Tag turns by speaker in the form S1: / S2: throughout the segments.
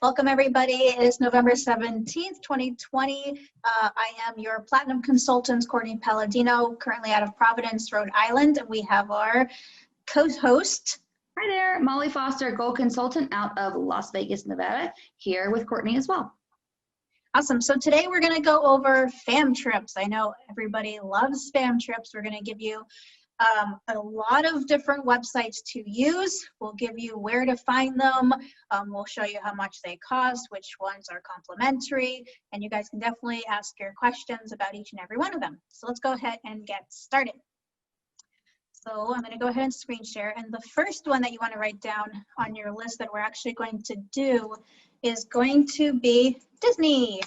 S1: Welcome everybody. It is November 17th, 2020. I am your Platinum Consultant, Courtney Palladino, currently out of Providence, Rhode Island. And we have our co-host.
S2: Hi there, Molly Foster, Gold Consultant out of Las Vegas, Nevada, here with Courtney as well.
S1: Awesome. So today we're going to go over fam trips. I know everybody loves fam trips. We're going to give you a lot of different websites to use. We'll give you where to find them. We'll show you how much they cost, which ones are complimentary, and you guys can definitely ask your questions about each and every one of them. So let's go ahead and get started. So I'm going to go ahead and screen share, and the first one that you want to write down on your list that we're actually going to do is going to be Disney.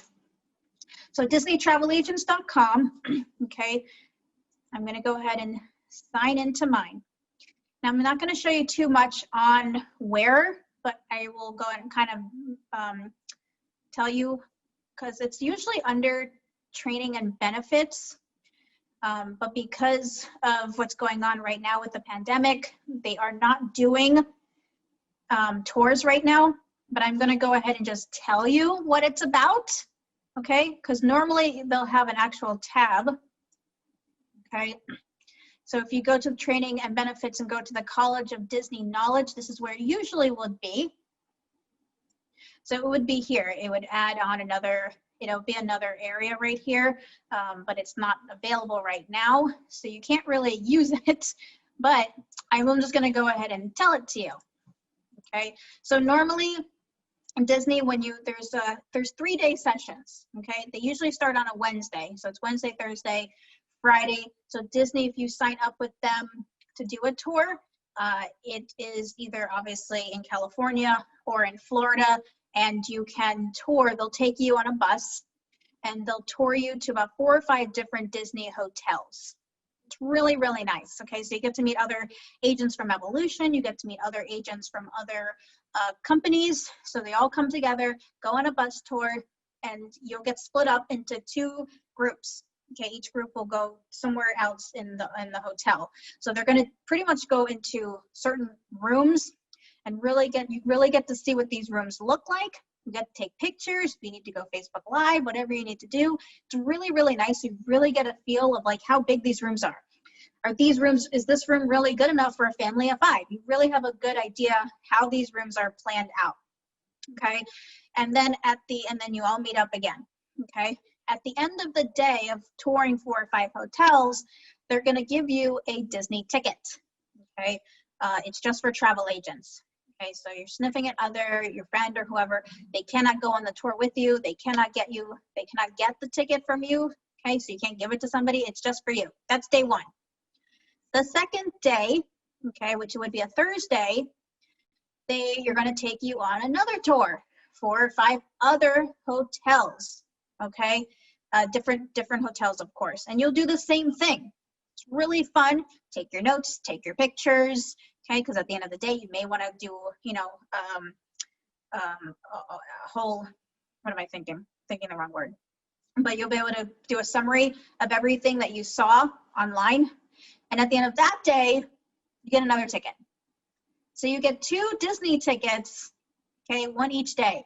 S1: So DisneyTravelAgents.com. Okay, I'm going to go ahead and sign into mine. Now I'm not going to show you too much on where, but I will go and kind of tell you, because it's usually under training and benefits, but because of what's going on right now with the pandemic, they are not doing tours right now, but I'm going to go ahead and just tell you what it's about, okay? Because normally they'll have an actual tab, okay? So if you go to training and benefits and go to the College of Disney Knowledge, this is where it usually would be. So it would be here. It would add on another, be another area right here, but it's not available right now. So you can't really use it, but I'm just gonna go ahead and tell it to you, okay? So normally in Disney, when there's 3-day sessions, okay? They usually start on a Wednesday. So it's Wednesday, Thursday, Friday. So Disney, if you sign up with them to do a tour, it is either obviously in California or in Florida, and you can tour. They'll take you on a bus and they'll tour you to about 4 or 5 different Disney hotels. It's really, really nice. Okay, so you get to meet other agents from Evolution, you get to meet other agents from other companies. So they all come together, go on a bus tour, and you'll get split up into 2 groups. Okay, each group will go somewhere else in the hotel. So they're going to pretty much go into certain rooms and you really get to see what these rooms look like. You get to take pictures. If you need to go Facebook Live, whatever you need to do. It's really, really nice. You really get a feel of like how big these rooms are. Is this room really good enough for a family of 5? You really have a good idea how these rooms are planned out. Okay, and then you all meet up again. Okay. At the end of the day of touring 4 or 5 hotels, they're going to give you a Disney ticket, okay? It's just for travel agents, okay? So you're sniffing at your friend or whoever, they cannot go on the tour with you. They cannot get the ticket from you, okay? So you can't give it to somebody. It's just for you. That's day 1. The second day, okay, which would be a Thursday, you're going to take you on another tour, 4 or 5 other hotels. Okay, different hotels, of course, and you'll do the same thing. It's really fun. Take your notes, take your pictures, okay, because at the end of the day you may want to do a whole, what am I thinking the wrong word, but you'll be able to do a summary of everything that you saw online, and at the end of that day you get another ticket. So you get 2 Disney tickets, okay, 1 each day.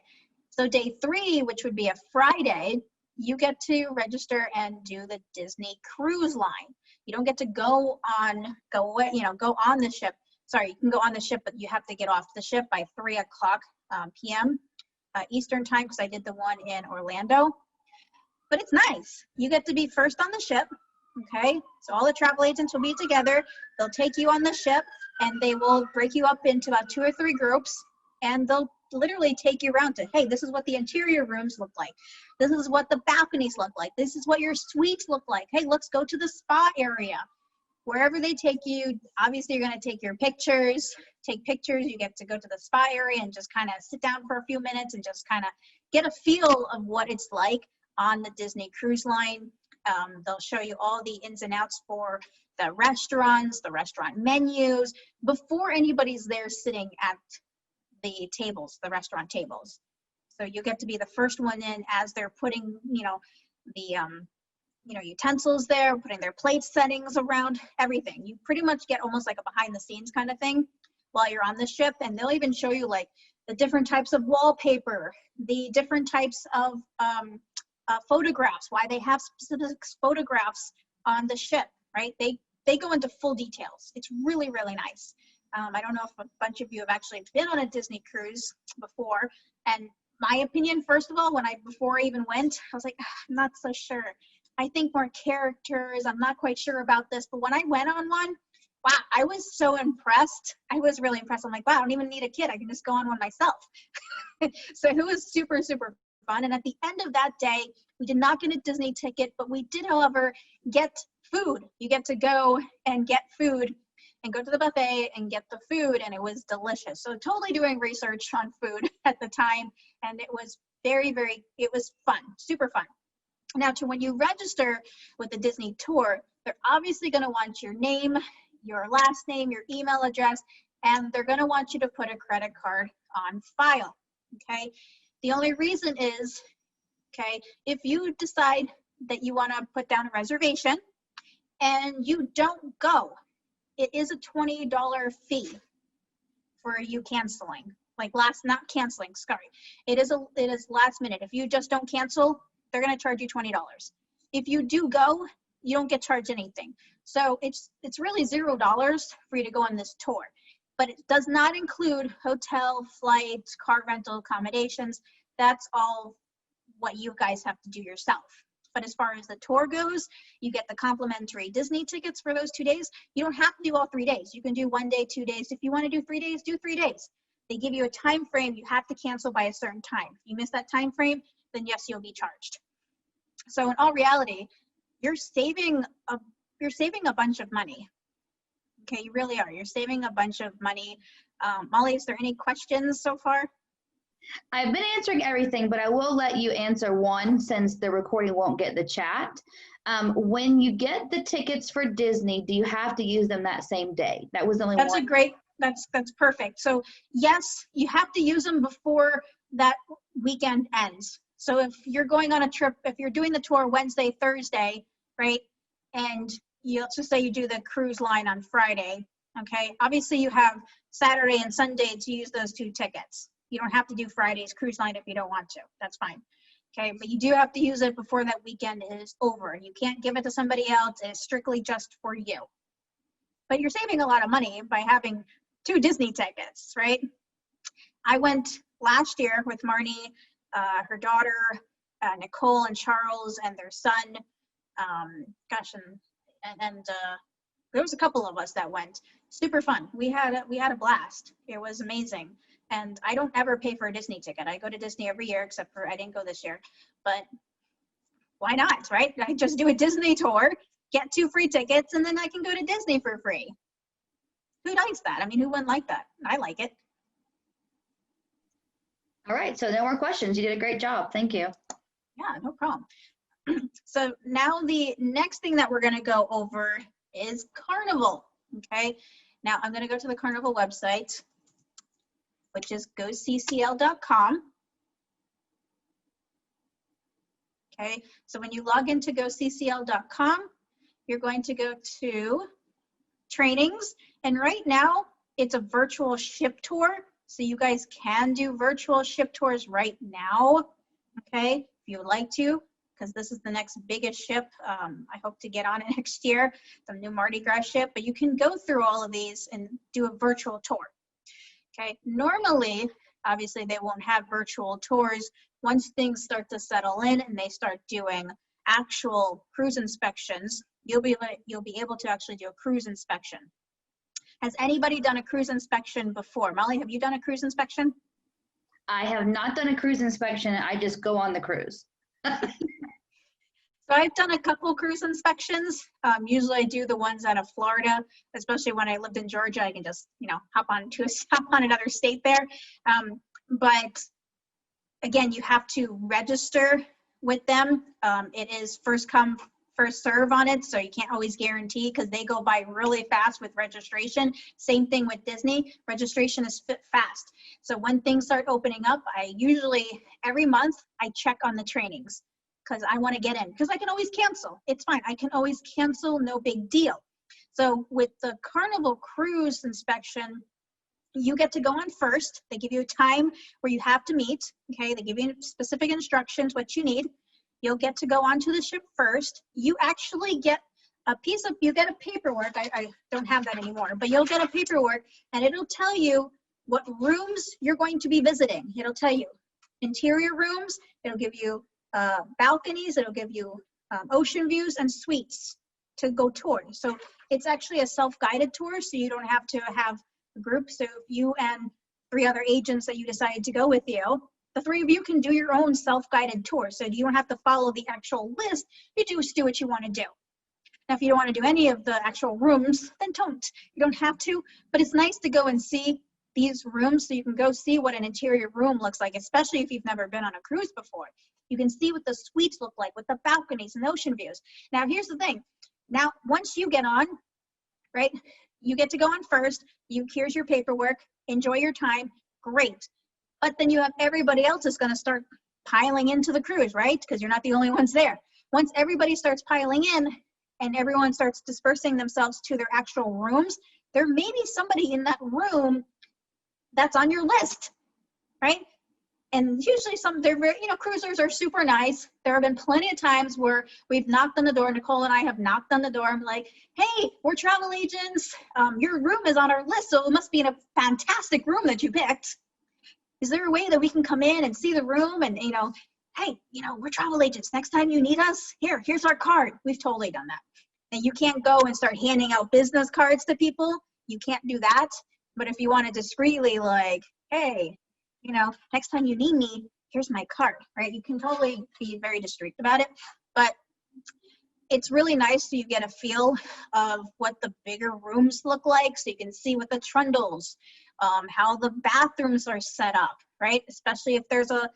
S1: So day 3, which would be a Friday, you get to register and do the Disney cruise line. You don't get to go on the ship. Sorry, you can go on the ship, but you have to get off the ship by 3 o'clock p.m. Eastern time, because I did the one in Orlando. But it's nice. You get to be first on the ship, okay? So all the travel agents will be together. They'll take you on the ship, and they will break you up into about 2 or 3 groups, and they'll literally take you around to, hey, this is what the interior rooms look like. This is what the balconies look like. This is what your suites look like. Hey, let's go to the spa area. Wherever they take you, obviously you're going to take your pictures, you get to go to the spa area and just kind of sit down for a few minutes and just kind of get a feel of what it's like on the Disney Cruise Line. They'll show you all the ins and outs for the restaurants, the restaurant menus, before anybody's there sitting at the tables, the restaurant tables. So you get to be the first one in as they're putting, the utensils there, putting their plate settings around, everything. You pretty much get almost like a behind the scenes kind of thing while you're on the ship, and they'll even show you like the different types of wallpaper, the different types of photographs, why they have specific photographs on the ship, right? They go into full details. It's really, really nice. I don't know if a bunch of you have actually been on a Disney cruise before. And my opinion, first of all, before I even went, I was like, I'm not so sure. I think more characters. I'm not quite sure about this. But when I went on one, wow, I was so impressed. I was really impressed. I'm like, wow, I don't even need a kid. I can just go on one myself. So it was super, super fun. And at the end of that day, we did not get a Disney ticket, but we did, however, get food. You get to go and get food and go to the buffet and get the food, and it was delicious. So totally doing research on food at the time, and it was it was fun, super fun. Now, when you register with the Disney tour, they're obviously going to want your name, your last name, your email address, and they're going to want you to put a credit card on file, okay? The only reason is, okay, if you decide that you want to put down a reservation and you don't go, it is a $20 fee for you canceling. Not canceling, sorry. It is last minute. If you just don't cancel, they're going to charge you $20. If you do go, you don't get charged anything. So it's really $0 for you to go on this tour. But it does not include hotel, flights, car rental, accommodations. That's all what you guys have to do yourself. But as far as the tour goes, you get the complimentary Disney tickets for those 2 days. You don't have to do all 3 days. You can do 1 day, 2 days. If you want to do 3 days, do 3 days. They give you a time frame. You have to cancel by a certain time. If you miss that time frame, then yes, you'll be charged. So in all reality, you're saving a bunch of money. Okay, you really are. You're saving a bunch of money. Molly, is there any questions so far?
S2: I've been answering everything, but I will let you answer one since the recording won't get the chat. When you get the tickets for Disney, do you have to use them that same day? That was only
S1: That's
S2: one.
S1: that's perfect. So yes, you have to use them before that weekend ends. So if you're going on a trip, if you're doing the tour Wednesday, Thursday, right? And let's just say you do the cruise line on Friday, okay? Obviously you have Saturday and Sunday to use those 2 tickets. You don't have to do Friday's cruise line if you don't want to. That's fine. Okay, but you do have to use it before that weekend is over. You can't give it to somebody else. It's strictly just for you. But you're saving a lot of money by having 2 Disney tickets, right? I went last year with Marnie, her daughter, Nicole and Charles, and their son. And there was a couple of us that went. Super fun. We had a blast. It was amazing. And I don't ever pay for a Disney ticket. I go to Disney every year, except for I didn't go this year. But why not, right? I just do a Disney tour, get 2 free tickets, and then I can go to Disney for free. Who likes that? I mean, who wouldn't like that? I like it.
S2: All right, so no more questions. You did a great job. Thank you.
S1: Yeah, no problem. So now the next thing that we're going to go over is Carnival, okay? Now I'm going to go to the Carnival website, which is goccl.com. Okay, so when you log into goccl.com, you're going to go to trainings, and right now it's a virtual ship tour, so you guys can do virtual ship tours right now, okay, if you would like to, because this is the next biggest ship. I hope to get on it next year, some new Mardi Gras ship, but you can go through all of these and do a virtual tour. Okay, normally, obviously they won't have virtual tours. Once things start to settle in and they start doing actual cruise inspections, you'll be able to actually do a cruise inspection. Has anybody done a cruise inspection before? Molly, have you done a cruise inspection?
S2: I have not done a cruise inspection. I just go on the cruise.
S1: So I've done a couple cruise inspections. Usually I do the ones out of Florida, especially when I lived in Georgia. I can just, hop on another state there. But again, you have to register with them. It is first come, first serve on it, so you can't always guarantee because they go by really fast with registration. Same thing with Disney. Registration is fast. So when things start opening up, I usually, every month, I check on the trainings because I want to get in, because I can always cancel. It's fine. I can always cancel, no big deal. So with the Carnival cruise inspection, You get to go on first. They give you a time where you have to meet. Okay, they give you specific instructions, what you need. You'll get to go onto the ship first. You actually get you get a paperwork. I don't have that anymore, but you'll get a paperwork and it'll tell you what rooms you're going to be visiting. It'll tell you interior rooms. It'll give you balconies. It'll give you ocean views and suites to go tour. So it's actually a self-guided tour, so you don't have to have a group. So if you and 3 other agents that you decided to go with you, the 3 of you can do your own self-guided tour. So you don't have to follow the actual list. You just do what you want to do. Now, if you don't want to do any of the actual rooms, then don't. You don't have to, but it's nice to go and see these rooms so you can go see what an interior room looks like, especially if you've never been on a cruise before. You can see what the suites look like with the balconies and ocean views. Now, here's the thing. Now, once you get on, right, you get to go on first. Here's your paperwork. Enjoy your time. Great. But then you have everybody else is going to start piling into the cruise, right? Because you're not the only ones there. Once everybody starts piling in and everyone starts dispersing themselves to their actual rooms, there may be somebody in that room that's on your list, right? And usually cruisers are super nice. There have been plenty of times where we've knocked on the door. Nicole and I have knocked on the door. I'm like, hey, we're travel agents. Your room is on our list, so it must be in a fantastic room that you picked. Is there a way that we can come in and see the room? And, hey, we're travel agents. Next time you need us, here's our card. We've totally done that. And you can't go and start handing out business cards to people. You can't do that. But if you want to discreetly, like, hey, next time you need me, here's my card, right? You can totally be very discreet about it, but it's really nice so you get a feel of what the bigger rooms look like, so you can see what the trundles, how the bathrooms are set up, right? Especially if there's a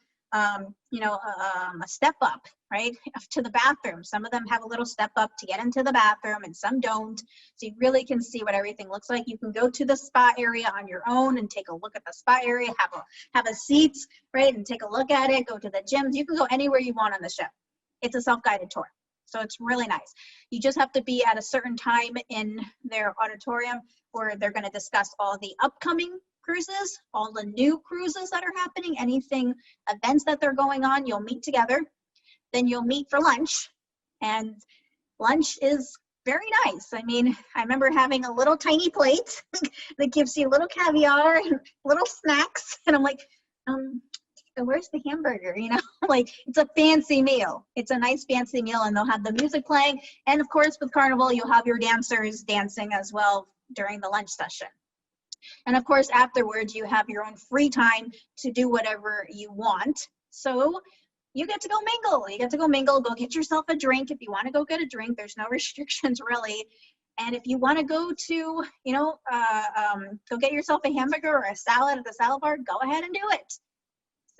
S1: step up, right, to the bathroom. Some of them have a little step up to get into the bathroom and some don't. So you really can see what everything looks like. You can go to the spa area on your own and take a look at the spa area, have a seat, right, and take a look at it, go to the gyms. You can go anywhere you want on the ship. It's a self-guided tour. So it's really nice. You just have to be at a certain time in their auditorium where they're going to discuss all the upcoming cruises, all the new cruises that are happening, events that they're going on. You'll meet together. Then you'll meet for lunch, and lunch is very nice. I mean, I remember having a little tiny plate that gives you little caviar and little snacks, and I'm like, where's the hamburger? Like, it's a fancy meal. It's a nice fancy meal, and they'll have the music playing, and of course with Carnival you'll have your dancers dancing as well during the lunch session. And of course afterwards you have your own free time to do whatever you want. So you get to go mingle. You get to go mingle, go get yourself a drink. If you want to go get a drink, there's no restrictions really. And if you want to go to, go get yourself a hamburger or a salad at the salad bar, go ahead and do it.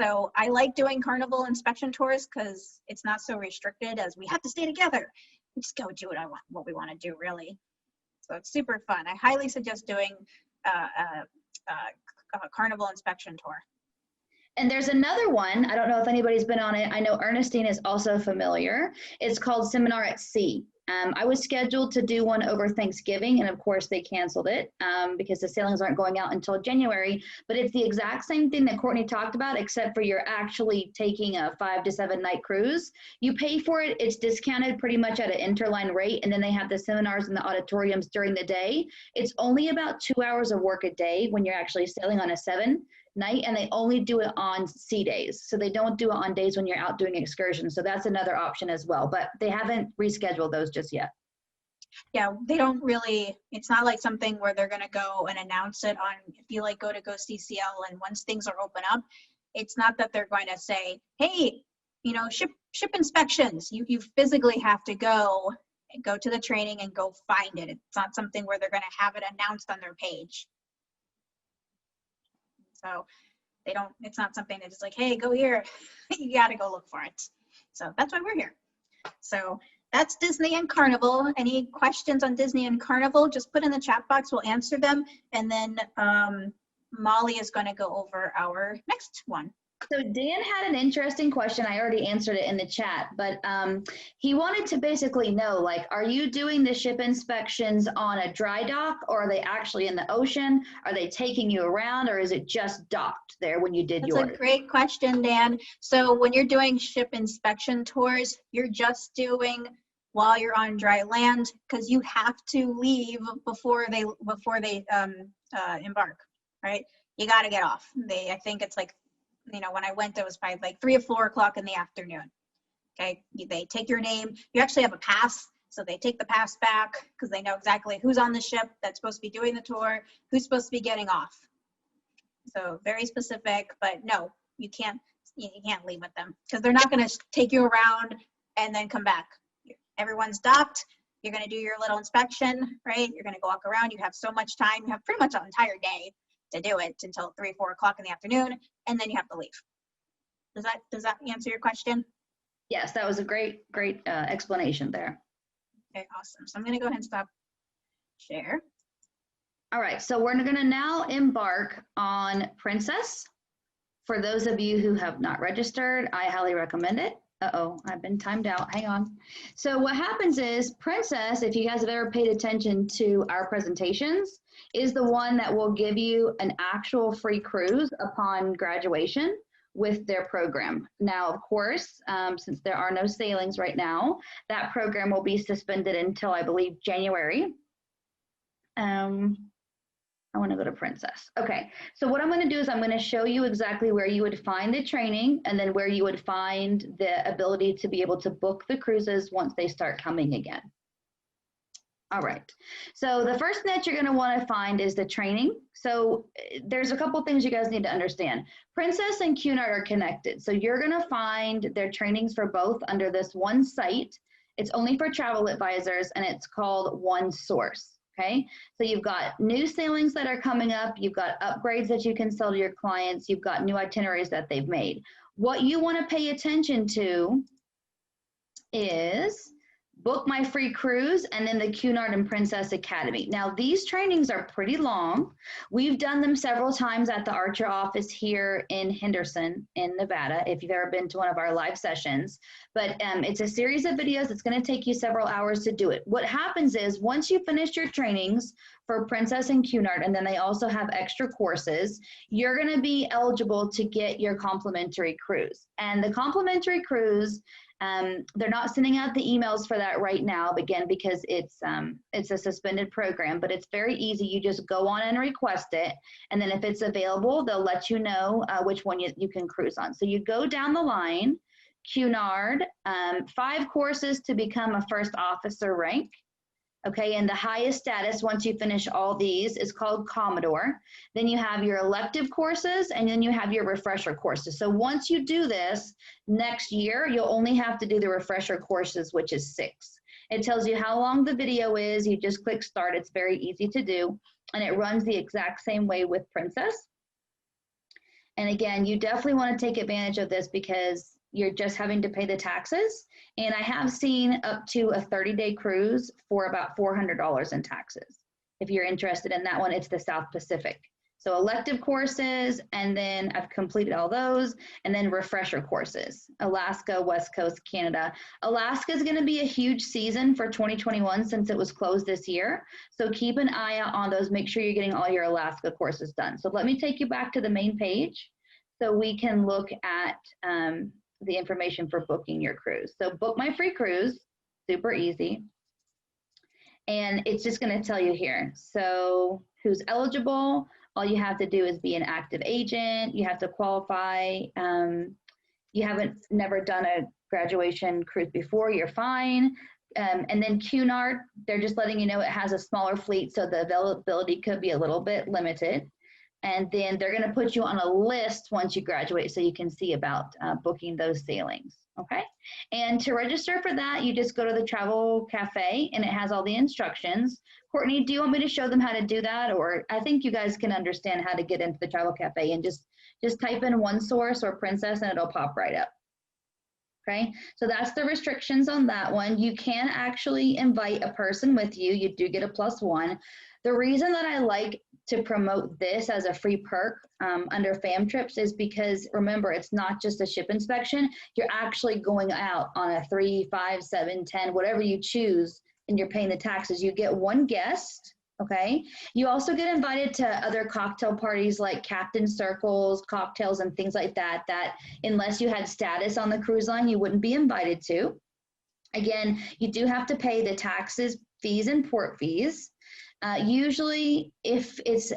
S1: So I like doing Carnival inspection tours because it's not so restricted as we have to stay together. We just go do what we want to do really. So it's super fun. I highly suggest doing a Carnival inspection tour.
S2: And there's another one. I don't know if anybody's been on it. I know Ernestine is also familiar. It's called Seminar at Sea. I was scheduled to do one over Thanksgiving, and of course they canceled it because the sailings aren't going out until January. But it's the exact same thing that Courtney talked about, except for you're actually taking a 5 to 7 night cruise. You pay for it. It's discounted pretty much at an interline rate, and then they have the seminars and the auditoriums during the day. It's only about 2 hours of work a day when you're actually sailing on a 7 night, and they only do it on sea days. So they don't do it on days when you're out doing excursions. So that's another option as well, but they haven't rescheduled those just yet.
S1: Yeah, they don't really, it's not like something where they're going to go and announce it on, if you like go to CCL and once things are open up, it's not that they're going to say, hey, ship inspections. You physically have to go to the training and go find it. It's not something where they're going to have it announced on their page. So it's not something that's like, hey, go here. You got to go look for it. So that's why we're here. So that's Disney and Carnival. Any questions on Disney and Carnival, just put in the chat box. We'll answer them. And then Molly is going to go over our next one.
S2: So Dan had an interesting question. I already answered it in the chat, but he wanted to basically know, like, are you doing the ship inspections on a dry dock, or are they actually in the ocean? Are they taking you around, or is it just docked there when you did
S1: That's
S2: yours?
S1: a great question, Dan. So when you're doing ship inspection tours, you're just doing while you're on dry land, because you have to leave before they embark, right? You got to get off. I think it's like, you know, when I went, it was probably like 3 or 4 o'clock in the afternoon. Okay, they take your name. You actually have a pass, so they take the pass back because they know exactly who's on the ship that's supposed to be doing the tour, who's supposed to be getting off. So very specific, but no, you can't leave with them because they're not going to take you around and then come back. Everyone's docked. You're going to do your little inspection, right? You're going to go walk around. You have so much time. You have pretty much an entire day to do it until 3, 4 o'clock in the afternoon, and then you have to leave. Does that answer your question?
S2: Yes, that was a great explanation there.
S1: Okay, awesome. So I'm going to go ahead and stop share.
S2: All right, so we're going to now embark on Princess. For those of you who have not registered, I highly recommend it. Uh-oh, I've been timed out. Hang on. So what happens is Princess, if you guys have ever paid attention to our presentations, is the one that will give you an actual free cruise upon graduation with their program. Now, of course, since there are no sailings right now, that program will be suspended until, I believe, January. I want to go to Princess. Okay, so what I'm going to do is I'm going to show you exactly where you would find the training and then where you would find the ability to be able to book the cruises once they start coming again. All right, so the first thing that you're going to want to find is the training. So there's a couple things you guys need to understand. Princess and Cunard are connected. So you're going to find their trainings for both under this one site. It's only for travel advisors and it's called One Source. Okay, so you've got new sailings that are coming up, you've got upgrades that you can sell to your clients, you've got new itineraries that they've made. What you want to pay attention to is Book My Free Cruise and then the Cunard and Princess Academy. Now these trainings are pretty long. We've done them several times at the Archer office here in Henderson in Nevada, if you've ever been to one of our live sessions. But it's a series of videos. It's going to take you several hours to do it. What happens is once you finish your trainings for Princess and Cunard, and then they also have extra courses, you're going to be eligible to get your complimentary cruise. And the complimentary cruise, they're not sending out the emails for that right now, again, because it's a suspended program, but it's very easy. You just go on and request it. And then if it's available, they'll let you know which one you can cruise on. So you go down the line, Cunard, 5 courses to become a first officer rank. Okay, and the highest status once you finish all these is called Commodore. Then you have your elective courses and then you have your refresher courses. So once you do this, next year, you'll only have to do the refresher courses, which is 6. It tells you how long the video is. You just click start. It's very easy to do. And it runs the exact same way with Princess. And again, you definitely want to take advantage of this because you're just having to pay the taxes. And I have seen up to a 30-day cruise for about $400 in taxes. If you're interested in that one, it's the South Pacific. So elective courses, and then I've completed all those, and then refresher courses, Alaska, West Coast, Canada. Alaska is going to be a huge season for 2021 since it was closed this year. So keep an eye out on those. Make sure you're getting all your Alaska courses done. So let me take you back to the main page so we can look at the information for booking your cruise. So Book My Free Cruise, super easy. And it's just going to tell you here. So who's eligible? All you have to do is be an active agent. You have to qualify. You haven't never done a graduation cruise before, you're fine. And then Cunard, they're just letting you know it has a smaller fleet, so the availability could be a little bit limited. And then they're going to put you on a list once you graduate so you can see about booking those sailings, okay? And to register for that, you just go to the Travel Cafe and it has all the instructions. Courtney, do you want me to show them how to do that? Or I think you guys can understand how to get into the Travel Cafe and just type in One Source or Princess and it'll pop right up. Okay, so that's the restrictions on that one. You can actually invite a person with you. You do get a +1. The reason that I like to promote this as a free perk under fam trips is because, remember, it's not just a ship inspection. You're actually going out on a 3, 5, 7, 10, whatever you choose, and you're paying the taxes. You get one guest, okay? You also get invited to other cocktail parties like captain circles, cocktails, and things like that, that unless you had status on the cruise line, you wouldn't be invited to. Again, you do have to pay the taxes, fees, and port fees. Usually if it's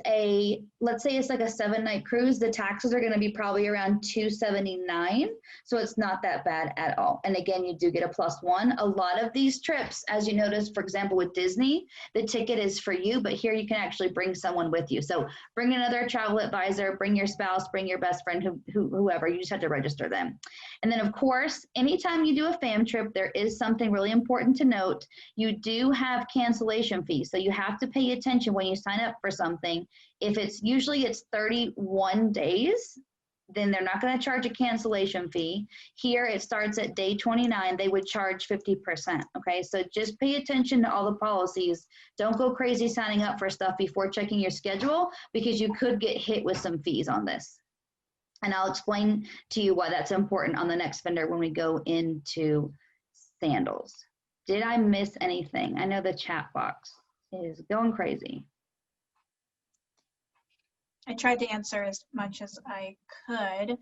S2: let's say it's like a 7-night cruise, the taxes are going to be probably around $279. So it's not that bad at all. And again, you do get a +1. A lot of these trips, as you notice, for example, with Disney, the ticket is for you, but here you can actually bring someone with you. So bring another travel advisor, bring your spouse, bring your best friend, whoever, you just have to register them. And then of course, anytime you do a fam trip, there is something really important to note. You do have cancellation fees. So you have to pay attention when you sign up for something. If it's usually 31 days, then they're not going to charge a cancellation fee. Here it starts at day 29, they would charge 50%. Okay, so just pay attention to all the policies. Don't go crazy signing up for stuff before checking your schedule, because you could get hit with some fees on this. And I'll explain to you why that's important on the next vendor when we go into Sandals. Did I miss anything? I know the chat box is going crazy.
S1: I tried to answer as much as I could.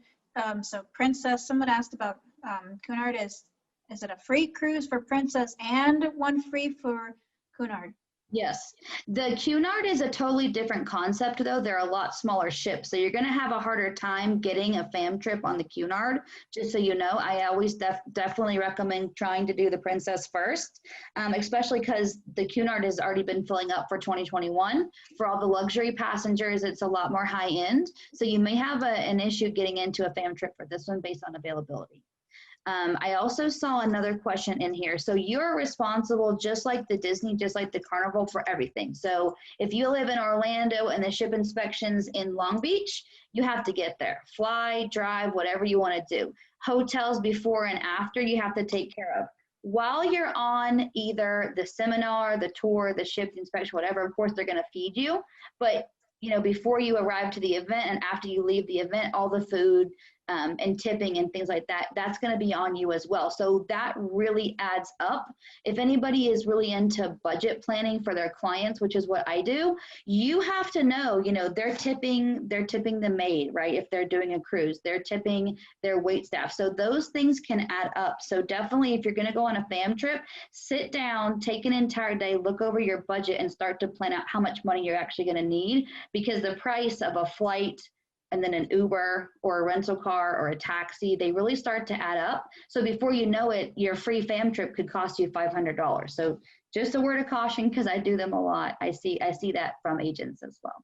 S1: So Princess, someone asked about Cunard. Is it a free cruise for Princess and one free for Cunard?
S2: Yes, the Cunard is a totally different concept though. They're a lot smaller ships. So you're going to have a harder time getting a fam trip on the Cunard. Just so you know, I always definitely recommend trying to do the Princess first, especially because the Cunard has already been filling up for 2021. For all the luxury passengers, it's a lot more high end. So you may have an issue getting into a fam trip for this one based on availability. I also saw another question in here. So you're responsible, just like the Disney, just like the Carnival, for everything. So if you live in Orlando and the ship inspection's in Long Beach, you have to get there. Fly, drive, whatever you want to do. Hotels before and after you have to take care of. While you're on either the seminar, the tour, the ship inspection, whatever, of course, they're going to feed you. But you know, before you arrive to the event and after you leave the event, all the food and tipping and things like that, that's going to be on you as well. So that really adds up. If anybody is really into budget planning for their clients, which is what I do, you have to know, you know, they're tipping the maid, right? If they're doing a cruise, they're tipping their wait staff. So those things can add up. So definitely, if you're going to go on a fam trip, sit down, take an entire day, look over your budget and start to plan out how much money you're actually going to need, because the price of a flight and then an Uber or a rental car or a taxi, they really start to add up. So before you know it, your free fam trip could cost you $500. So just a word of caution, because I do them a lot. I see that from agents as well.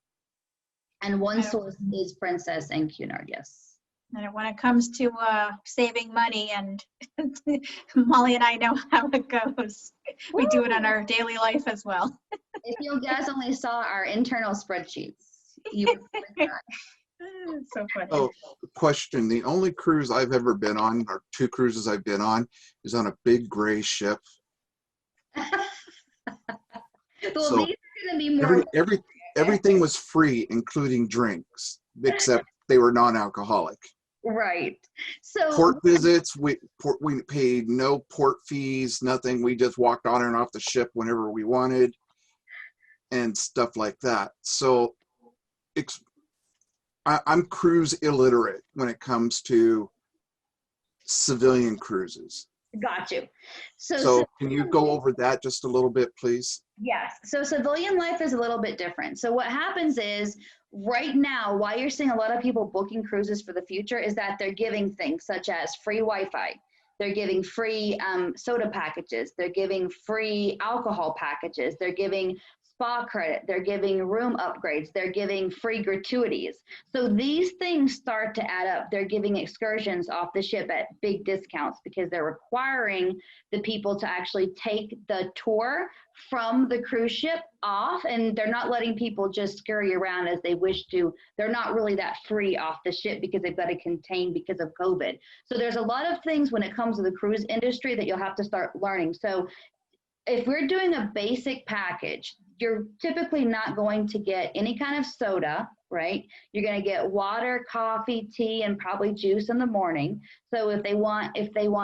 S2: And one source is Princess and Cunard, yes.
S1: And when it comes to saving money, and Molly and I know how it goes. We do it on our daily life as well.
S2: If you guys only saw our internal spreadsheets, you would
S1: so funny.
S3: Oh, question. The only cruise I've ever been on, or 2 cruises I've been on, is on a big gray ship.
S2: Well,
S3: So
S2: these are going to be more.
S3: everything was free, including drinks, except they were non-alcoholic.
S2: Right. So
S3: Port visits, we paid no port fees, nothing. We just walked on and off the ship whenever we wanted and stuff like that. So I'm cruise illiterate when it comes to civilian cruises.
S2: got you.
S3: So can you go over that just a little bit, please?
S2: Yes. So civilian life is a little bit different. So what happens is right now, why you're seeing a lot of people booking cruises for the future is that they're giving things such as free Wi-Fi. They're giving free soda packages. They're giving free alcohol packages. They're giving spa credit. They're giving room upgrades. They're giving free gratuities. So these things start to add up. They're giving excursions off the ship at big discounts because they're requiring the people to actually take the tour from the cruise ship off, and they're not letting people just scurry around as they wish to. They're not really that free off the ship because they've got to contain because of COVID. So there's a lot of things when it comes to the cruise industry that you'll have to start learning. So if we're doing a basic package, you're typically not going to get any kind of soda, right? You're going to get water, coffee, tea, and probably juice in the morning. So if they want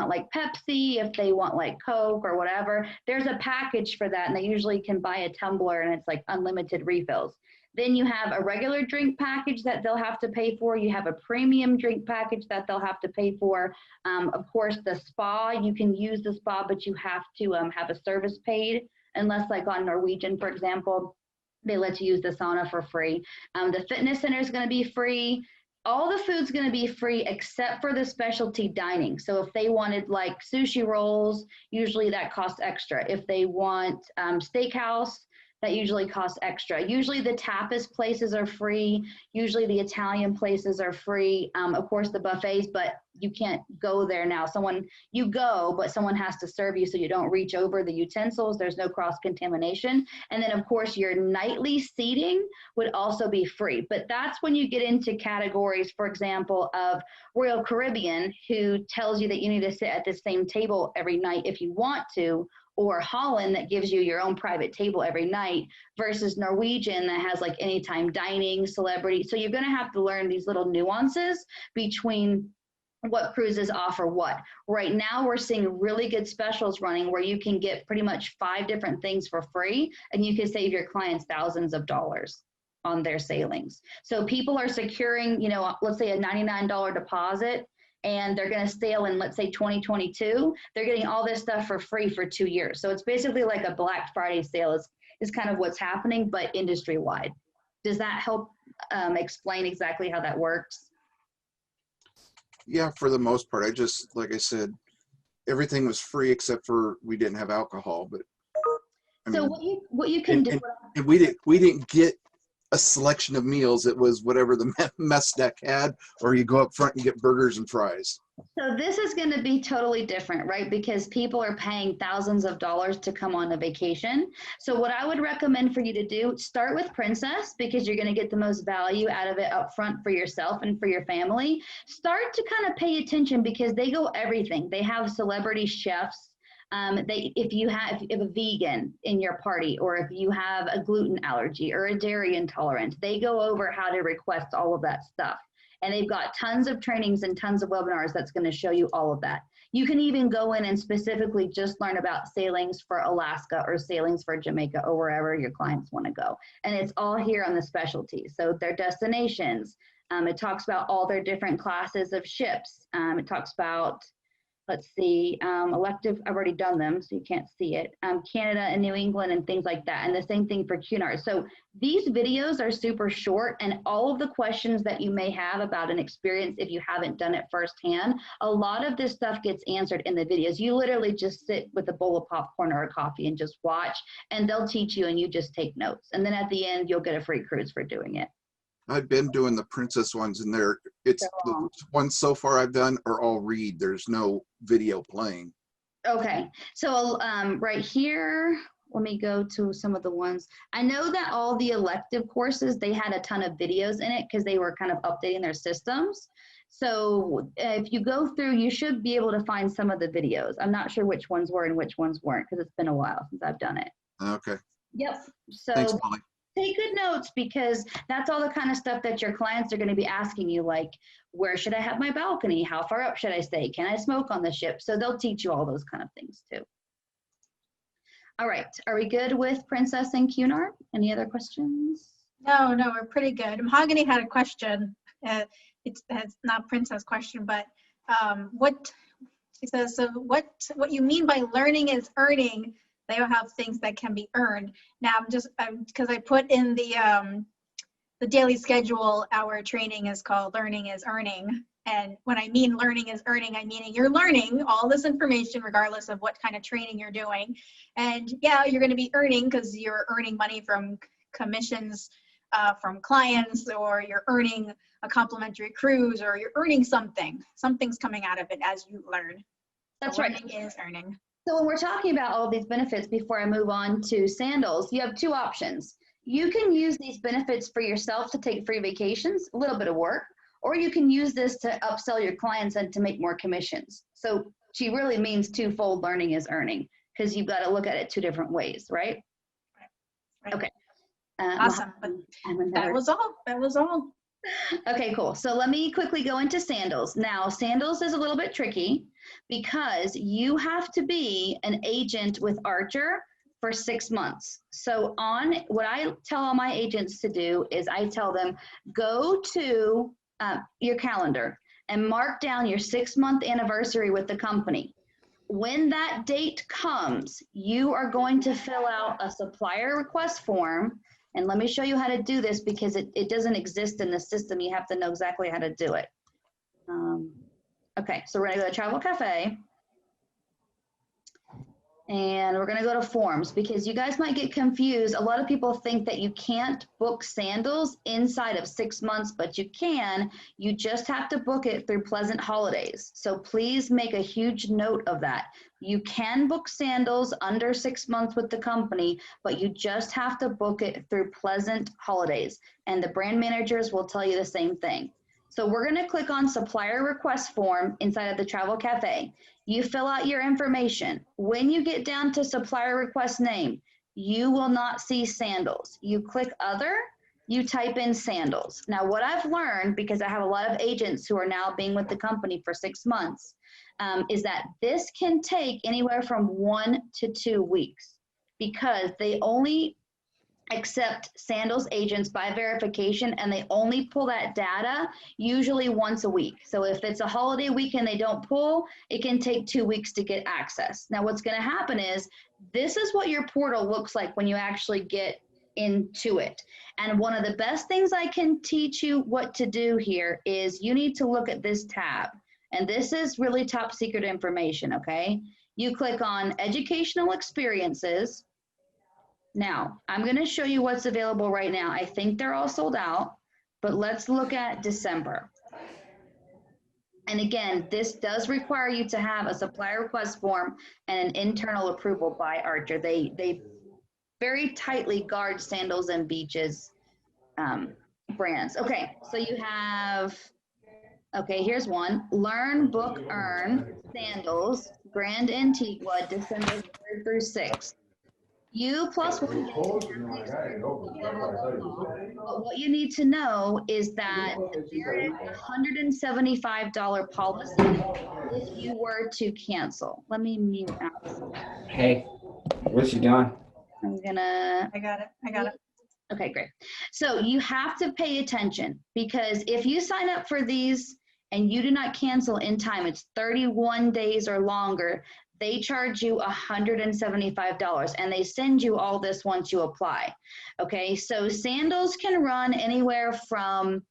S2: like Pepsi, if they want like Coke or whatever, there's a package for that, and they usually can buy a tumbler and it's like unlimited refills. Then you have a regular drink package that they'll have to pay for. You have a premium drink package that they'll have to pay for. Of course, the spa, you can use the spa, but you have to have a service paid, unless like on Norwegian, for example, they let you use the sauna for free. The fitness center is going to be free. All the food's going to be free except for the specialty dining. So if they wanted like sushi rolls, usually that costs extra. If they want steakhouse, that usually costs extra. Usually the tapas places are free. Usually the Italian places are free. Of course the buffets, but you can't go there now. You go, but someone has to serve you so you don't reach over the utensils. There's no cross-contamination. And then of course your nightly seating would also be free. But that's when you get into categories, for example, of Royal Caribbean, who tells you that you need to sit at the same table every night if you want to, or Holland that gives you your own private table every night, versus Norwegian that has like anytime dining, celebrity. So you're gonna have to learn these little nuances between what cruises offer what. Right now we're seeing really good specials running where you can get pretty much 5 different things for free, and you can save your clients thousands of dollars on their sailings. So people are securing, let's say a $99 deposit, and they're going to sail in, let's say 2022, they're getting all this stuff for free for 2 years. So it's basically like a Black Friday sale is kind of what's happening, but industry-wide. Does that help explain exactly how that works?
S3: Yeah, for the most part. Like I said, everything was free except for we didn't have alcohol. But I
S2: so
S3: mean,
S2: what you can do,
S3: and we didn't get a selection of meals. It was whatever the mess deck had, or you go up front and get burgers and fries.
S2: so this is going to be totally different, right? Because people are paying thousands of dollars to come on a vacation. So what I would recommend for you to do, start with Princess, because you're going to get the most value out of it up front for yourself and for your family. Start to kind of pay attention because they go everything. They have celebrity chefs. If you have a vegan in your party, or if you have a gluten allergy or a dairy intolerant, they go over how to request all of that stuff. And they've got tons of trainings and tons of webinars that's going to show you all of that. You can even go in and specifically just learn about sailings for Alaska or sailings for Jamaica or wherever your clients want to go. And it's all here on the specialties. So their destinations, it talks about all their different classes of ships. It talks about, let's see, elective, I've already done them, so you can't see it. Canada and New England and things like that. And the same thing for Cunard. So these videos are super short, and all of the questions that you may have about an experience, if you haven't done it firsthand, a lot of this stuff gets answered in the videos. You literally just sit with a bowl of popcorn or a coffee and just watch, and they'll teach you and you just take notes. And then at the end, you'll get a free cruise for doing it.
S3: I've been doing the Princess ones, and the ones so far I've done are all read. There's no video playing.
S2: Okay, so right here, let me go to some of the ones. I know that all the elective courses, they had a ton of videos in it because they were kind of updating their systems. So if you go through, you should be able to find some of the videos. I'm not sure which ones were and which ones weren't because it's been a while since I've done it.
S3: Okay.
S2: Yep. So
S3: thanks, Molly.
S2: Take good notes, because that's all the kind of stuff that your clients are going to be asking you, like, where should I have my balcony? How far up should I stay? Can I smoke on the ship? So they'll teach you all those kind of things too. All right, are we good with Princess and Cunard? Any other questions?
S1: No, we're pretty good. Mahogany had a question. It's not Princess question, but what she says, so what you mean by learning is earning? They don't have things that can be earned. Now because I put in the daily schedule, our training is called Learning is Earning. And when I mean learning is earning, I'm meaning you're learning all this information regardless of what kind of training you're doing. And yeah, you're going to be earning because you're earning money from commissions from clients, or you're earning a complimentary cruise, or you're earning something. Something's coming out of it as you learn.
S2: That's
S1: so
S2: right.
S1: Learning is earning.
S2: So when we're talking about all these benefits, before I move on to Sandals, you have 2 options. You can use these benefits for yourself to take free vacations, a little bit of work, or you can use this to upsell your clients and to make more commissions. So she really means twofold learning is earning, because you've got to look at it 2 different ways, right?
S1: Right.
S2: Okay.
S1: Awesome. But that was all. That was all.
S2: Okay, cool. So let me quickly go into sandals. Now, sandals is a little bit tricky because you have to be an agent with Archer for 6 months. So on what I tell all my agents to do is I tell them, go to your calendar and mark down your 6-month anniversary with the company. When that date comes, you are going to fill out a supplier request form. And let me show you how to do this because it doesn't exist in the system. You have to know exactly how to do it. Okay, so we're gonna go to Travel Cafe. And we're gonna go to forms because you guys might get confused. A lot of people think that you can't book sandals inside of 6 months, but you can. You just have to book it through Pleasant Holidays. So please make a huge note of that. You can book sandals under 6 months with the company, but you just have to book it through Pleasant Holidays. And the brand managers will tell you the same thing. So we're gonna click on supplier request form inside of the Travel Cafe. You fill out your information. When you get down to supplier request name, you will not see sandals. You click other, you type in sandals. Now what I've learned, because I have a lot of agents who are now being with the company for 6 months, is that this can take anywhere from 1 to 2 weeks because they only accept sandals agents by verification and they only pull that data usually once a week. So if it's a holiday week and they don't pull, it can take 2 weeks to get access. Now what's going to happen is this is what your portal looks like when you actually get into it. And one of the best things I can teach you what to do here is you need to look at this tab. And this is really top secret information, okay? You click on educational experiences. Now, I'm going to show you what's available right now. I think they're all sold out, but let's look at December. And again, this does require you to have a supplier request form and an internal approval by Archer. They very tightly guard Sandals and Beaches brands. Okay, so you have, okay, here's one. Learn, Book, Earn, Sandals, Grand Antigua, December 3rd through 6th. You plus one get but what you need to know is that there is a $175 policy if you were to cancel. Let me mute out.
S4: Hey, what's you doing?
S2: I'm gonna.
S1: I got it. I got it.
S2: Okay, great. So you have to pay attention because if you sign up for these and you do not cancel in time, it's 31 days or longer, they charge you $175 and they send you all this once you apply. Okay, so sandals can run anywhere from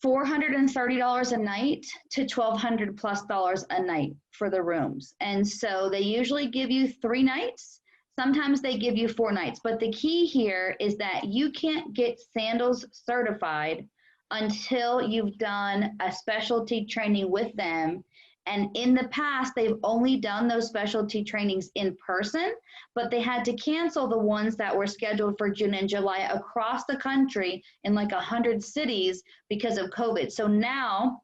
S2: $430 a night to $1,200 plus a night for the rooms. And so they usually give you 3 nights. Sometimes they give you 4 nights, but the key here is that you can't get sandals certified until you've done a specialty training with them. And in the past, they've only done those specialty trainings in person, but they had to cancel the ones that were scheduled for June and July across the country in like 100 cities because of COVID. So now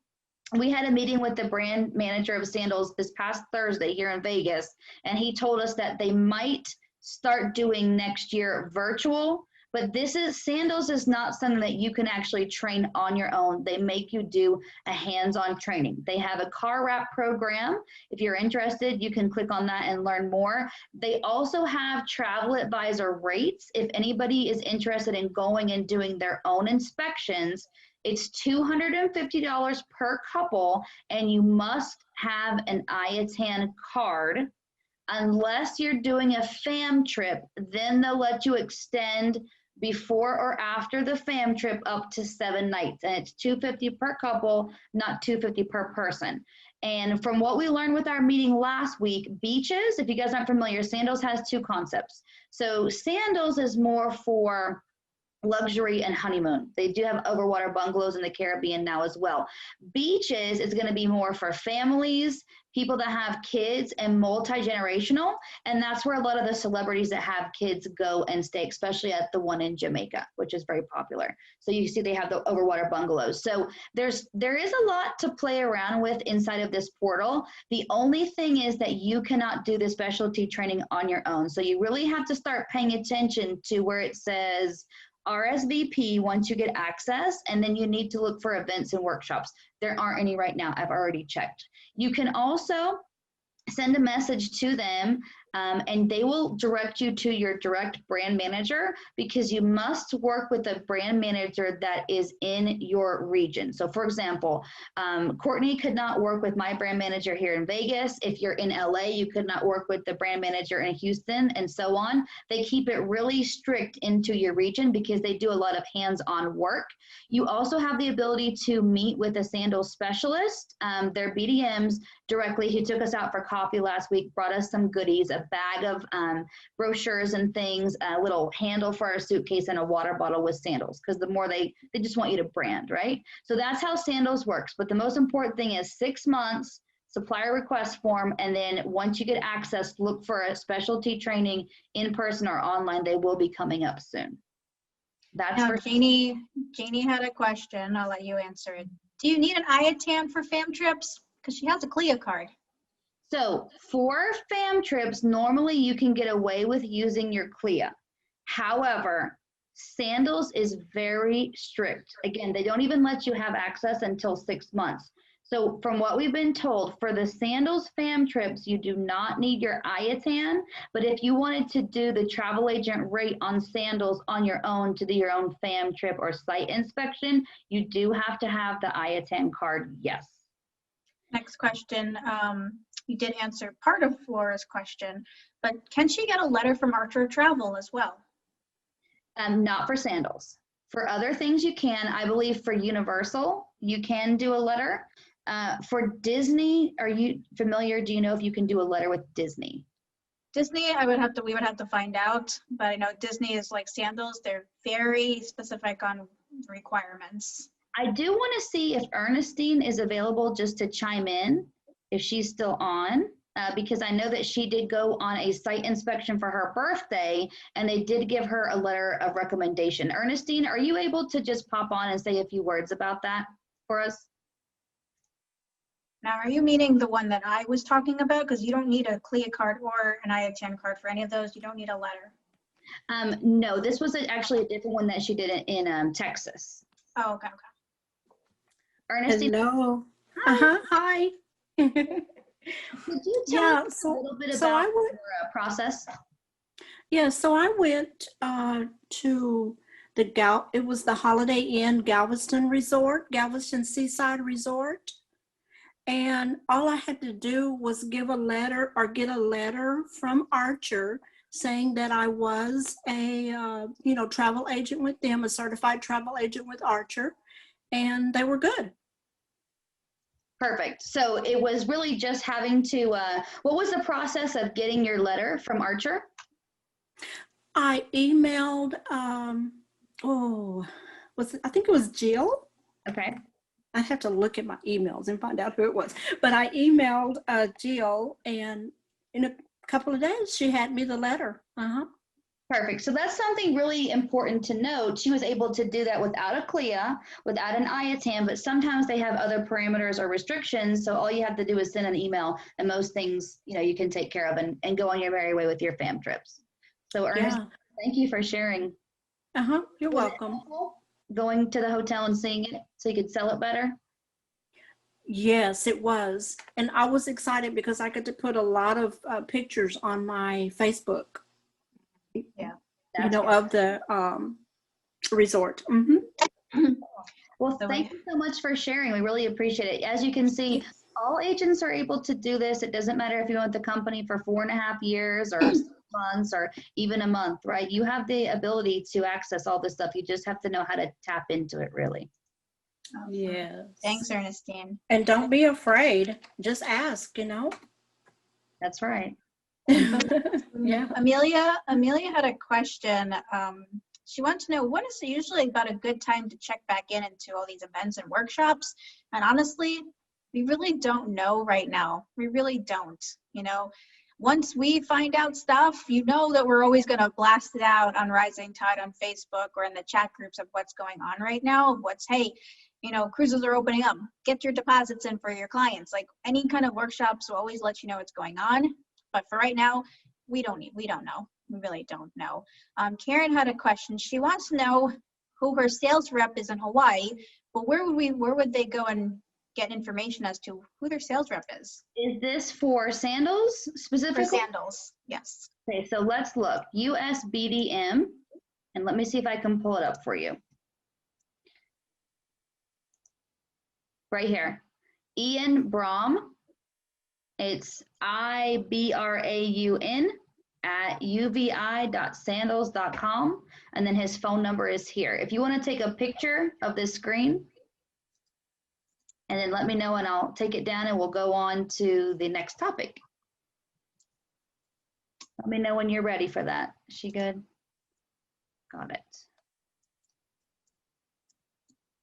S2: we had a meeting with the brand manager of Sandals this past Thursday here in Vegas, and he told us that they might start doing next year virtual. But Sandals is not something that you can actually train on your own. They make you do a hands-on training. They have a car wrap program. If you're interested, you can click on that and learn more. They also have travel advisor rates. If anybody is interested in going and doing their own inspections, it's $250 per couple, and you must have an IATAN card. Unless you're doing a fam trip, then they'll let you extend before or after the fam trip up to 7 nights, and it's $250 per couple, not $250 per person. And from what we learned with our meeting last week, beaches, if you guys aren't familiar, Sandals has 2 concepts. So Sandals is more for luxury, and honeymoon. They do have overwater bungalows in the Caribbean now as well. Beaches is going to be more for families, people that have kids, and multi-generational. And that's where a lot of the celebrities that have kids go and stay, especially at the one in Jamaica, which is very popular. So you see they have the overwater bungalows. So there is a lot to play around with inside of this portal. The only thing is that you cannot do the specialty training on your own. So you really have to start paying attention to where it says RSVP once you get access, and then you need to look for events and workshops. There aren't any right now. I've already checked. You can also send a message to them, and they will direct you to your direct brand manager, because you must work with a brand manager that is in your region. So for example, Courtney could not work with my brand manager here in Vegas. If you're in LA, you could not work with the brand manager in Houston, and so on. They keep it really strict into your region because they do a lot of hands-on work. You also have the ability to meet with a sandals specialist. Their BDMs directly, who took us out for coffee last week, brought us some goodies, a bag of brochures and things, a little handle for our suitcase, and a water bottle with sandals, because the more they just want you to brand, right? So that's how sandals works. But the most important thing is 6 months, supplier request form, and then once you get access, look for a specialty training in person or online. They will be coming up soon. That's
S1: Now,
S2: for
S1: Jeannie had a question. I'll let you answer it. Do you need an IATAN for fam trips? Because she has a CLIA card.
S2: So for fam trips, normally you can get away with using your CLIA. However, Sandals is very strict. Again, they don't even let you have access until 6 months. So from what we've been told, for the Sandals fam trips, you do not need your IATAN, but if you wanted to do the travel agent rate on Sandals on your own to do your own fam trip or site inspection, you do have to have the IATAN card, yes.
S1: Next question. You did answer part of Flora's question, but can she get a letter from Archer Travel as well?
S2: Not for Sandals. For other things you can. I believe for Universal, you can do a letter. For Disney, are you familiar? Do you know if you can do a letter with Disney?
S1: Disney, we would have to find out, but I know Disney is like Sandals. They're very specific on requirements.
S2: I do want to see if Ernestine is available just to chime in, if she's still on, because I know that she did go on a site inspection for her birthday, and they did give her a letter of recommendation. Ernestine, are you able to just pop on and say a few words about that for us?
S1: Now, are you meaning the one that I was talking about? Because you don't need a CLIA card or an IATAN card for any of those. You don't need a letter.
S2: No, this was actually a different one that she did in Texas.
S1: Oh, okay.
S2: Ernestine.
S5: Hello. Hi.
S2: Could you tell us a little bit about your process?
S5: Yeah, so I went to it was the Holiday Inn Galveston Resort, Galveston Seaside Resort. And all I had to do was get a letter from Archer saying that I was a travel agent with them, a certified travel agent with Archer, and they were good.
S2: Perfect. So it was really just having to, what was the process of getting your letter from Archer?
S5: I emailed, I think it was Jill.
S2: Okay.
S5: I have to look at my emails and find out who it was. But I emailed Jill, and in a couple of days, she had me the letter.
S2: Perfect. So that's something really important to note. She was able to do that without a CLIA, without an IATAN, but sometimes they have other parameters or restrictions. So all you have to do is send an email, and most things, you can take care of and go on your merry way with your fam trips. So Ernest, Thank you for sharing.
S5: You're welcome.
S2: Going to the hotel and seeing it so you could sell it better?
S5: Yes, it was. And I was excited because I got to put a lot of pictures on my Facebook.
S1: Yeah.
S5: Of the resort.
S2: Well, thank you so much for sharing. We really appreciate it. As you can see, all agents are able to do this. It doesn't matter if you're with the company for 4.5 years or 6 months or even a month, right? You have the ability to access all this stuff. You just have to know how to tap into it, really.
S5: Yes.
S1: Thanks, Ernestine.
S5: And don't be afraid. Just ask,
S2: That's right.
S5: Yeah.
S1: Amelia had a question. She wants to know, what is usually about a good time to check back into all these events and workshops? And honestly, we really don't know right now. We really don't, you know. Once we find out stuff, you know that we're always going to blast it out on Rising Tide on Facebook or in the chat groups of what's going on right now. What's, hey, you know, cruises are opening up. Get your deposits in for your clients. Like any kind of workshops will always let you know what's going on. But for right now, we don't know. We really don't know. Karen had a question. She wants to know who her sales rep is in Hawaii. But where would they go and get information as to who their sales rep is?
S2: Is this for sandals specifically?
S1: For sandals, yes.
S2: Okay, so let's look. USBDM, and let me see if I can pull it up for you. Right here. Ian Braun. It's IBRAUN at uvi.sandals.com, and then his phone number is here. If you want to take a picture of this screen, and then let me know and I'll take it down and we'll go on to the next topic. Let me know when you're ready for that. Is she good? Got it.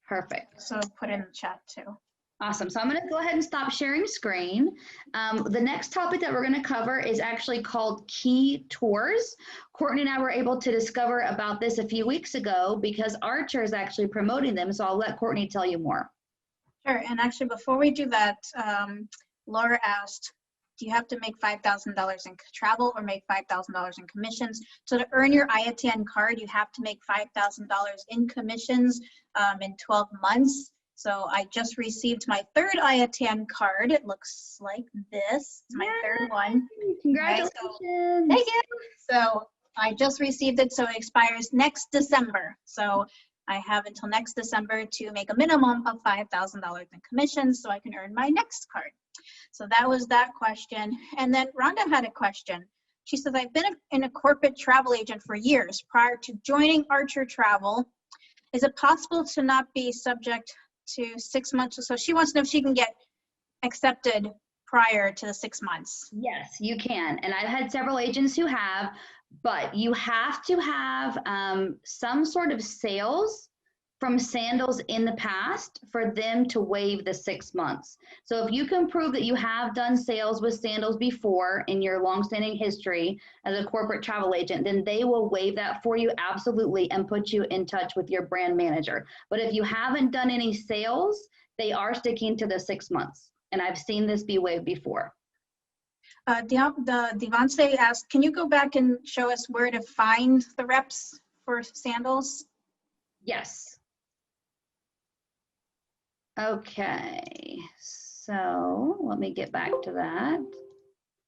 S2: Perfect.
S1: So put in the chat too.
S2: Awesome. So I'm going to go ahead and stop sharing screen. The next topic that we're going to cover is actually called key tours. Courtney and I were able to discover about this a few weeks ago because Archer is actually promoting them. So I'll let Courtney tell you more.
S1: Sure. And actually, before we do that, Laura asked, do you have to make $5,000 in travel or make $5,000 in commissions? So to earn your IATN card, you have to make $5,000 in commissions in 12 months. So I just received my third IATN card. It looks like this. It's my third one.
S2: Congratulations.
S1: Okay, so, thank you. So I just received it, so it expires next December. So I have until next December to make a minimum of $5,000 in commissions so I can earn my next card. So that was that question. And then Rhonda had a question. She says, I've been in a corporate travel agent for years prior to joining Archer Travel. Is it possible to not be subject to 6 months? So she wants to know if she can get accepted prior to the 6 months.
S2: Yes, you can. And I've had several agents who have, but you have to have some sort of sales from Sandals in the past for them to waive the 6 months. So if you can prove that you have done sales with Sandals before in your longstanding history as a corporate travel agent, then they will waive that for you absolutely and put you in touch with your brand manager. But if you haven't done any sales, they are sticking to the 6 months. And I've seen this be waived before.
S1: Devonse asked, can you go back and show us where to find the reps for Sandals?
S2: Yes. Okay, so let me get back to that.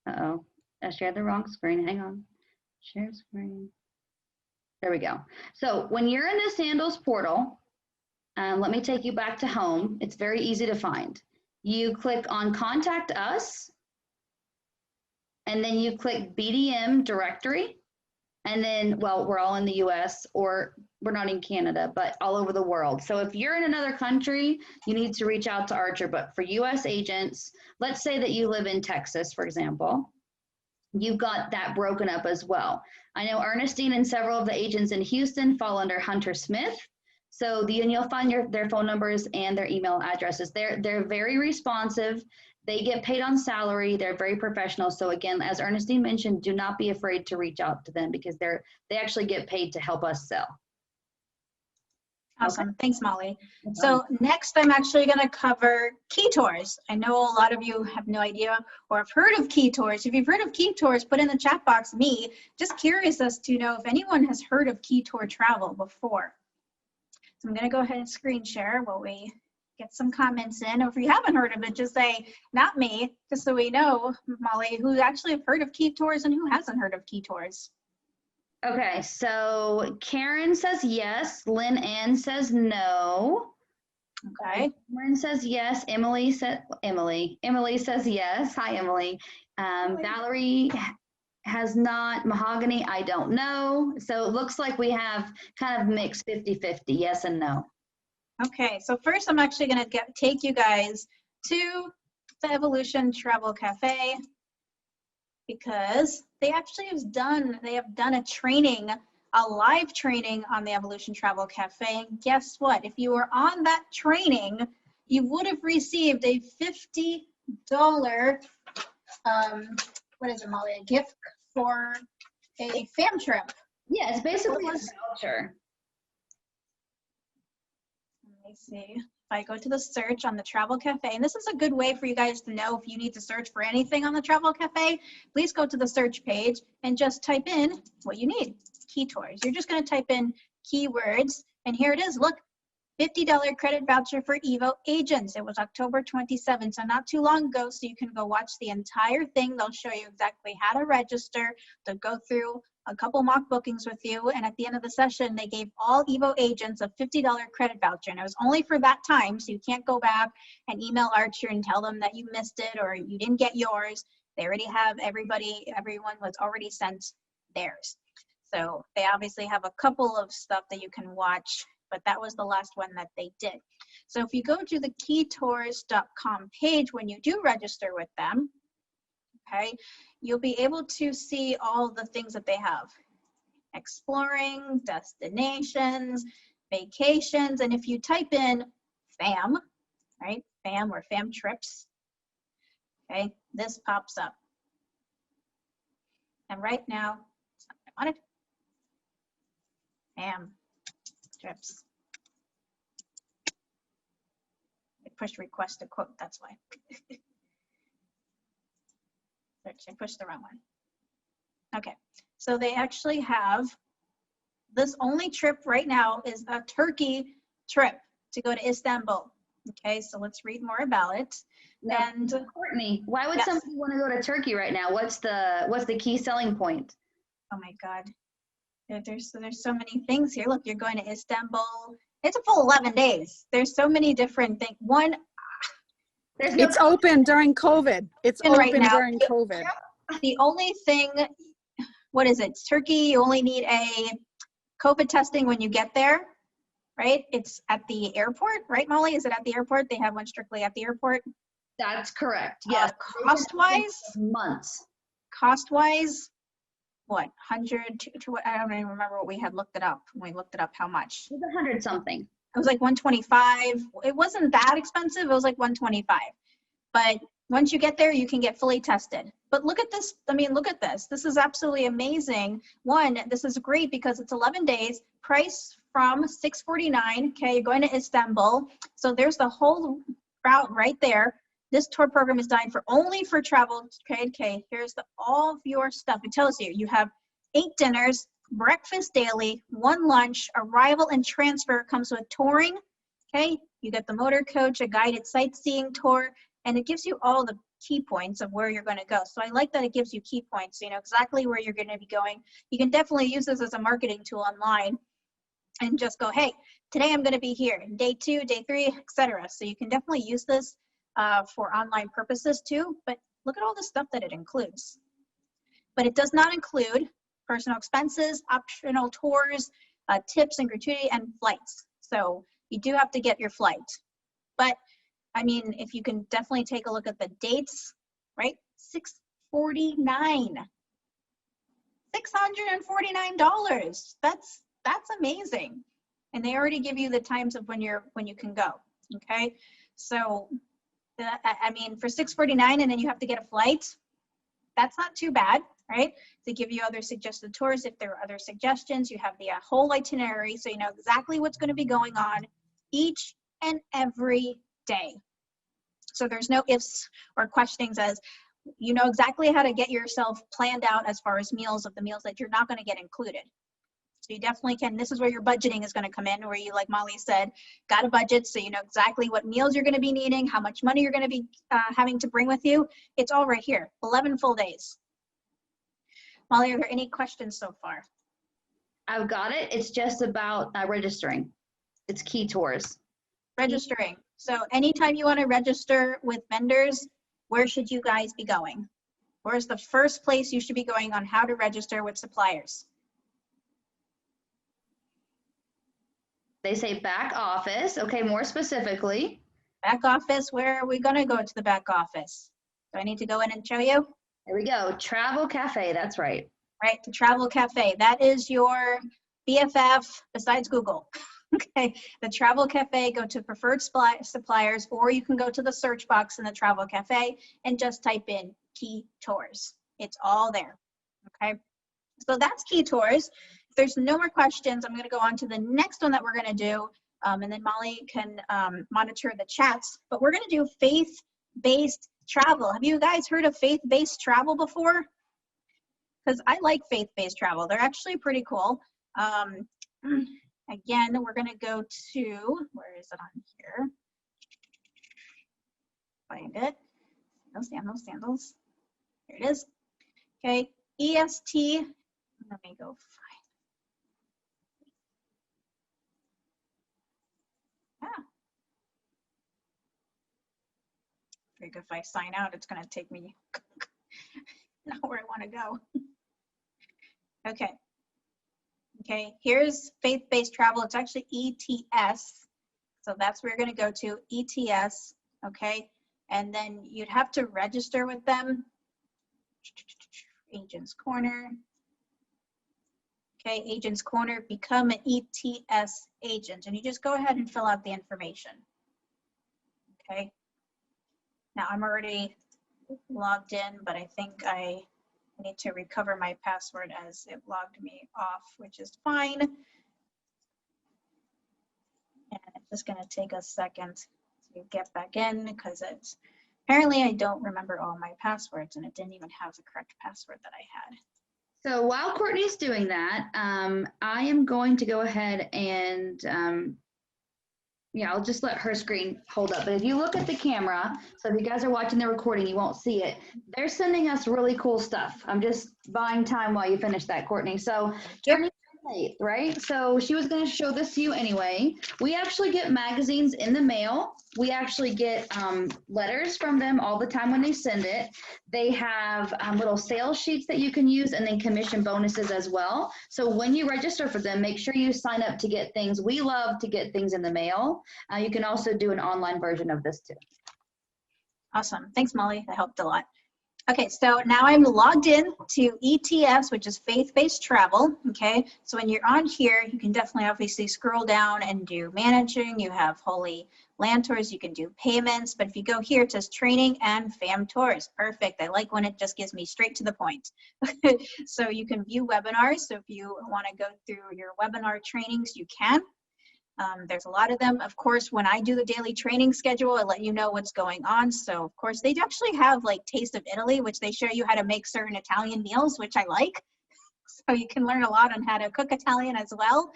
S2: Uh-oh, I shared the wrong screen. Hang on. Share screen. There we go. So when you're in the Sandals portal, let me take you back to home. It's very easy to find. You click on Contact Us, and then you click BDM Directory. And then, well, we're all in the US, or we're not in Canada, but all over the world. So if you're in another country, you need to reach out to Archer. But for US agents, let's say that you live in Texas, for example, you've got that broken up as well. I know Ernestine and several of the agents in Houston fall under Hunter Smith. So you'll find their phone numbers and their email addresses. They're very responsive. They get paid on salary. They're very professional. So again, as Ernestine mentioned, do not be afraid to reach out to them because they actually get paid to help us sell.
S1: Awesome. Okay. Thanks, Molly. So next, I'm actually going to cover key tours. I know a lot of you have no idea or have heard of key tours. If you've heard of key tours, put in the chat box me. Just curious as to know if anyone has heard of key tour travel before. So I'm going to go ahead and screen share while we get some comments in. Or if you haven't heard of it, just say, not me, just so we know, Molly, who actually have heard of key tours and who hasn't heard of key tours.
S2: Okay, so Karen says yes. Lynn Ann says no.
S1: Okay.
S2: Karen says yes. Emily says yes. Hi, Emily. Valerie has not. Mahogany, I don't know. So it looks like we have kind of mixed 50-50, yes and no.
S1: Okay, so first I'm actually going to take you guys to the Evolution Travel Cafe because they actually have done a training a live training on the Evolution Travel Cafe. And guess what? If you were on that training, you would have received a $50, what is it, Molly? A gift for a fam trip.
S2: Yeah, it's basically a voucher.
S1: Let me see. If I go to the search on the Travel Cafe, and this is a good way for you guys to know if you need to search for anything on the Travel Cafe, please go to the search page and just type in what you need. Key tours. You're just going to type in keywords, and here it is. Look, $50 credit voucher for Evo agents. It was October 27th, so not too long ago, so you can go watch the entire thing. They'll show you exactly how to register. They'll go through a couple mock bookings with you, and at the end of the session, they gave all Evo agents a $50 credit voucher, and it was only for that time, so you can't go back and email Archer and tell them that you missed it or you didn't get yours. They already have everyone was already sent theirs. So they obviously have a couple of stuff that you can watch, but that was the last one that they did. So if you go to the keytours.com page when you do register with them, okay, you'll be able to see all the things that they have. Exploring, destinations, vacations, and if you type in fam, right, fam or fam trips, okay, this pops up. And right now, I wanted fam trips. I pushed request to quote, that's why. I pushed the wrong one. Okay, so they actually have this only trip right now is a Turkey trip to go to Istanbul. Okay, so let's read more about it.
S2: Now,
S1: And
S2: Courtney, why would
S1: yes.
S2: somebody want to go to Turkey right now? What's the key selling point?
S1: Oh my God, there's so many things here. Look, you're going to Istanbul. It's a full 11 days. There's so many different things. One,
S6: It's open during COVID. It's
S1: open right
S6: open
S1: now.
S6: during COVID.
S1: The only thing, what is it? It's Turkey. You only need a COVID testing when you get there, right? It's at the airport, right, Molly? Is it at the airport? They have one strictly at the airport.
S2: That's correct. Yes.
S1: Cost-wise?
S2: Months.
S1: Cost-wise, what? 100 to what? I don't even remember what we had looked it up. When we looked it up, how much?
S2: It was 100 something.
S1: It was like 125. It wasn't that expensive. It was like 125. But once you get there, you can get fully tested. But look at this. I mean, look at this. This is absolutely amazing. One, this is great because it's 11 days. Price from $649. Okay, you're going to Istanbul. So there's the whole route right there. This tour program is designed only for travel. Okay, here's all of your stuff. It tells you you have 8 dinners, breakfast daily, 1 lunch, arrival and transfer comes with touring. Okay, you get the motor coach, a guided sightseeing tour, and it gives you all the key points of where you're going to go. So I like that it gives you key points, so you know exactly where you're going to be going. You can definitely use this as a marketing tool online and just go, hey, today I'm going to be here, day 2, day 3, etc. So you can definitely use this for online purposes too, but look at all the stuff that it includes. But it does not include personal expenses, optional tours, tips and gratuity, and flights. So you do have to get your flight. But I mean, if you can definitely take a look at the dates, right? $649. $649. That's amazing. And they already give you the times of when you can go. Okay, so I mean, for $649 and then you have to get a flight, that's not too bad, right? They give you other suggested tours. If there are other suggestions, you have the whole itinerary, so you know exactly what's going to be going on each and every day. So there's no ifs or questions, as you know exactly how to get yourself planned out as far as meals, of the meals that you're not going to get included. So you definitely can. This is where your budgeting is going to come in, where you, like Molly said, got a budget, so you know exactly what meals you're going to be needing, how much money you're going to be having to bring with you. It's all right here. 11 full days. Molly, are there any questions so far?
S2: I've got it. It's just about registering. It's key tours.
S1: Registering. So anytime you want to register with vendors, where should you guys be going? Where's the first place you should be going on how to register with suppliers?
S2: They say back office. Okay, more specifically.
S1: Back office, where are we going to go to the back office? Do I need to go in and show you?
S2: There we go. Travel Cafe, that's right.
S1: Right, the Travel Cafe. That is your BFF besides Google. Okay, the Travel Cafe, go to preferred suppliers, or you can go to the search box in the Travel Cafe and just type in Key Tours. It's all there, okay? So that's Key Tours. If there's no more questions, I'm gonna go on to the next one that we're gonna do, and then Molly can monitor the chats, but we're gonna do faith-based travel. Have you guys heard of faith-based travel before? Because I like faith-based travel. They're actually pretty cool. Again, we're going to go to, where is it on here? Find it. Sandals. Here it is. Okay, EST. Let me go find. Yeah. Very good. If I sign out, it's going to take me not where I want to go. Okay. Okay, here's faith-based travel. It's actually ETS. So that's where you're going to go to, ETS, okay? And then you'd have to register with them. Agents Corner. Okay, Agents Corner, become an ETS agent. And you just go ahead and fill out the information. Okay. Now I'm already logged in, but I think I need to recover my password as it logged me off, which is fine. And it's just going to take a second to get back in because it's apparently I don't remember all my passwords and it didn't even have the correct password that I had.
S2: So while Courtney's doing that, I am going to go ahead and yeah, I'll just let her screen hold up. But if you look at the camera, so if you guys are watching the recording, you won't see it. They're sending us really cool stuff. I'm just buying time while you finish that, Courtney. So Journey 8th, right? So she was going to show this to you anyway. We actually get magazines in the mail. We actually get letters from them all the time when they send it. They have little sales sheets that you can use and then commission bonuses as well. So when you register for them, make sure you sign up to get things. We love to get things in the mail. You can also do an online version of this too.
S1: Awesome. Thanks, Molly. That helped a lot. Okay, so now I'm logged in to ETS, which is faith-based travel, okay? So when you're on here, you can definitely obviously scroll down and do managing. You have Holy Land Tours, you can do payments, but if you go here, it says training and fam tours. Perfect. I like when it just gives me straight to the point. So you can view webinars. So if you want to go through your webinar trainings, you can. There's a lot of them. Of course, when I do the daily training schedule, I let you know what's going on. So of course, they actually have like Taste of Italy, which they show you how to make certain Italian meals, which I like. So you can learn a lot on how to cook Italian as well.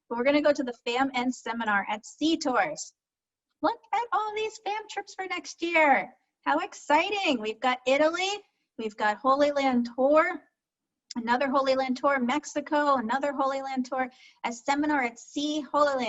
S1: But we're going to go to the Fam and Seminar at Sea Tours. Look at all these fam trips for next year. How exciting. We've got Italy. We've got Holy Land Tour. Another Holy Land Tour, Mexico, another Holy Land Tour, a seminar at sea, Holy Land.